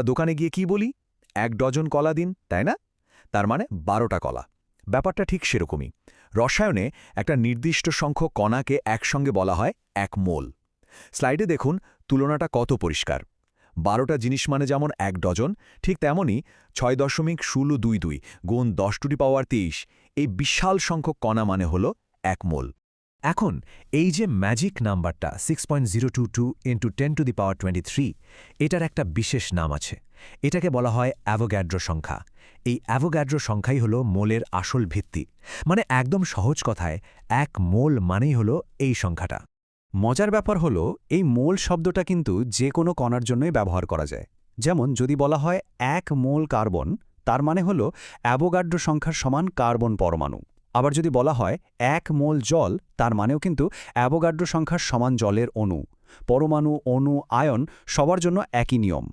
দোকানে গিয়ে কি বলি? ১ ডজন কলা দিন, তাই না? তার মানে ১২টা কলা। ব্যাপারটা ঠিক সেরকমই। রসায়নে একটা নির্দিষ্ট সংখ্যক কণাকে একসঙ্গে বলা হয় ১ মোল। স্লাইডে দেখুন তুলনাটা কত পরিষ্কার। ১২টা জিনিস মানে যেমন ১ ডজন, ঠিক তেমনই ৬.০২২ গুণ 10⁻২৩ এই বিশাল সংখ্যক কণা মানে হল ১ মোল। এখন এই যে ম্যাজিক নাম্বারটা 6.022 × 10⁻23, এটার একটা বিশেষ নাম আছে। এটাকে বলা হয় অ্যাভোগ্যাড্রো সংখ্যা। এই অ্যাভোগ্যাড্রো সংখ্যাই হলো মোলের আসল ভিত্তি। মানে একদম সহজ কথায় ১ মোল মানেই হলো এই সংখ্যাটা। মজার ব্যাপার হলো এই মোল শব্দটা কিন্তু যে কোনো কণার জন্যই ব্যবহার করা যায়। যেমন যদি বলা হয় ১ মোল কার্বন, তার মানে হলো অ্যাভোগাড্রো সংখ্যার সমান কার্বন পরমাণু। আবার যদি বলা হয় ১ মোল জল, তার মানেও কিন্তু অ্যাভোগাড্রো সংখ্যার সমান জলের অণু। পরমাণু, অণু, আয়ন সবার জন্য একই নিয়ম।